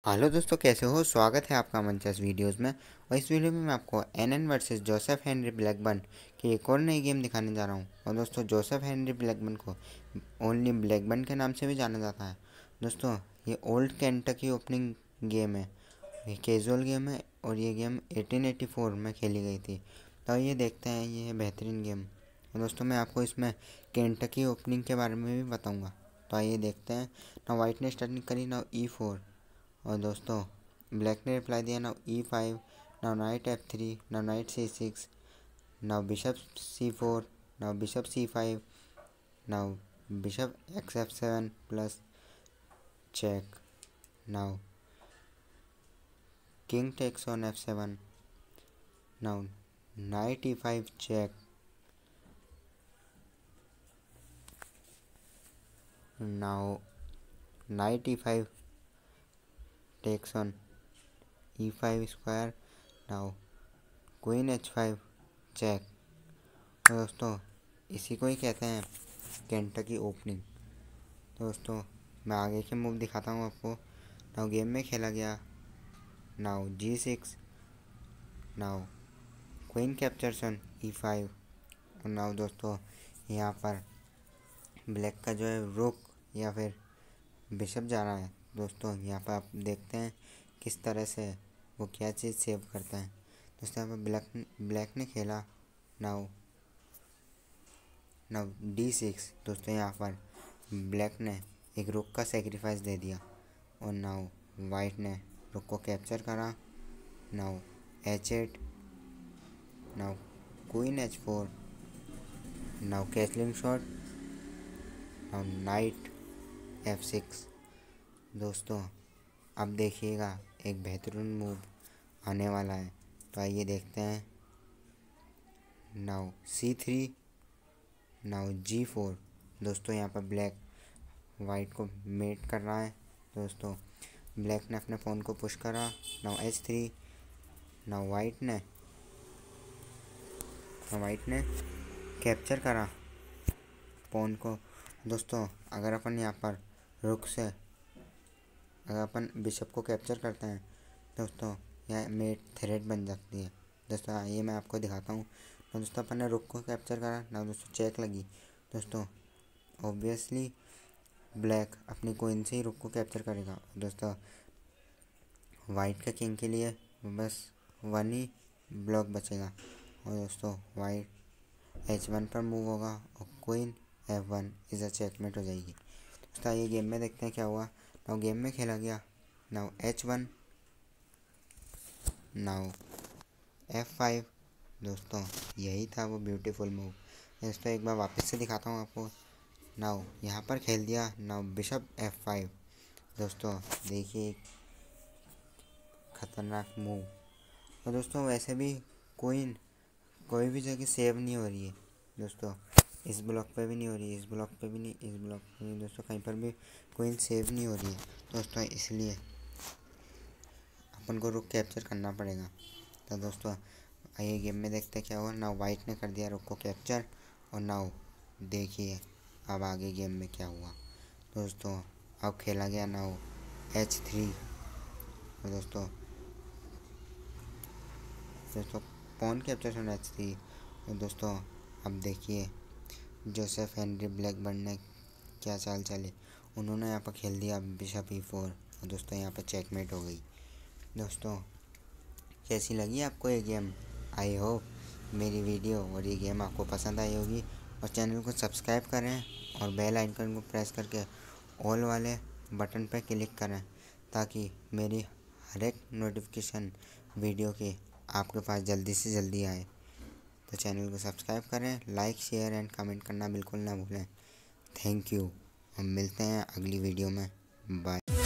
Hello दोस्तों, कैसे हो। स्वागत है आपका मंचस वीडियोस में। और इस वीडियो में मैं आपको NN versus Joseph Henry Blackburne की एक और नई गेम दिखाने जा रहा हूं। और दोस्तों, जोसेफ हेनरी ब्लैकबर्न को ओनली ब्लैकबर्न के नाम से भी जाना जाता है। दोस्तों, ये ओल्ड केंटकी ओपनिंग गेम है, ये कैजुअल गेम है और ये गेम 1884 में खेली गई थी। तो ये देखते हैं ये बेहतरीन गेम। और दोस्तों, मैं आपको इसमें केंटकी ओपनिंग के बारे में भी बताऊँगा। तो आइए देखते हैं। ना वाइट ने स्टार्टिंग करी, ना E4। और दोस्तों, ब्लैक ने रिप्लाई दिया now E5, now knight F3, now knight C6, now bishop C4, now bishop C5, now bishop XF7 plus check, now king takes on F7, now knight E5 check, now knight E5 takes on E5 square, now queen H5 check. तो दोस्तों, इसी को ही कहते हैं Kentucky opening. दोस्तों, मैं आगे के मूव दिखाता हूँ आपको। नाउ गेम में खेला गया now G6, now queen captures on E5। और नाउ दोस्तों, यहाँ पर ब्लैक का जो है रुक या फिर बिशप जा रहा है। दोस्तों, यहाँ पर आप देखते हैं किस तरह से वो क्या चीज़ सेव करता है। दोस्तों, यहाँ पर ब्लैक ने खेला नाउ D6। दोस्तों, यहाँ पर ब्लैक ने एक रुक का सेक्रीफाइस दे दिया और नाउ वाइट ने रुक को कैप्चर करा। Now H8, now queen H4, now castling shot, now night F6। दोस्तों, अब देखिएगा एक बेहतरीन मूव आने वाला है। तो आइए देखते हैं। Now C3, now G4। दोस्तों, यहाँ पर ब्लैक वाइट को मेट कर रहा है। दोस्तों, ब्लैक ने अपने फ़ोन को पुश करा। नाउ H3, नाउ वाइट ने कैप्चर करा पॉन को। दोस्तों, अगर अपन यहाँ पर रुक से अगर अपन बिशप को कैप्चर करते हैं, दोस्तों यहाँ मेट थ्रेड बन जाती है। दोस्तों, ये मैं आपको दिखाता हूँ। तो दोस्तों, अपन ने रुक को कैप्चर करा ना। दोस्तों, चेक लगी। दोस्तों, ऑब्वियसली ब्लैक अपनी क्वीन से ही रुक को कैप्चर करेगा। दोस्तों, वाइट के किंग के लिए बस वन ही ब्लॉक बचेगा। और दोस्तों, वाइट H1 पर मूव होगा और queen F1 is a checkmate हो जाएगी। दोस्तों, ये गेम में देखते हैं क्या हुआ। नाउ गेम में खेला गया नाउ H1, नाउ F5। दोस्तों, यही था वो ब्यूटीफुल मूव। दोस्तों, एक बार वापस से दिखाता हूँ आपको। नाउ यहाँ पर खेल दिया नाउ बिशप F5। दोस्तों, देखिए खतरनाक मूव। और दोस्तों, वैसे भी क्वीन कोई भी जगह सेव नहीं हो रही है। दोस्तों, इस ब्लॉक पे भी नहीं हो रही है, इस ब्लॉक पे भी नहीं, इस ब्लॉक पे नहीं। दोस्तों, कहीं पर भी क्वीन सेव नहीं हो रही है। दोस्तों, इसलिए अपन को रुक कैप्चर करना पड़ेगा। तो दोस्तों, आइए गेम में देखते क्या हुआ। नाउ वाइट ने कर दिया रुक को कैप्चर। और नाउ देखिए अब आगे गेम में क्या हुआ। दोस्तों, अब खेला गया नाउ H3। और दोस्तों पॉन कैप्चर ऑन H3। और दोस्तों, अब देखिए जोसेफ हेनरी ब्लैकबर्न ने क्या चाल चली। उन्होंने यहाँ पर खेल दिया बिशप E4। और दोस्तों, यहाँ पर चेकमेट हो गई। दोस्तों, कैसी लगी आपको ये गेम। आई होप मेरी वीडियो और ये गेम आपको पसंद आई होगी। और चैनल को सब्सक्राइब करें और बेल आइकन को प्रेस करके ऑल वाले बटन पर क्लिक करें, ताकि मेरी हर एक नोटिफिकेशन वीडियो की आपके पास जल्दी से जल्दी आए। तो चैनल को सब्सक्राइब करें, लाइक शेयर एंड कमेंट करना बिल्कुल ना भूलें। Thank you. हम मिलते हैं अगली वीडियो में। बाय।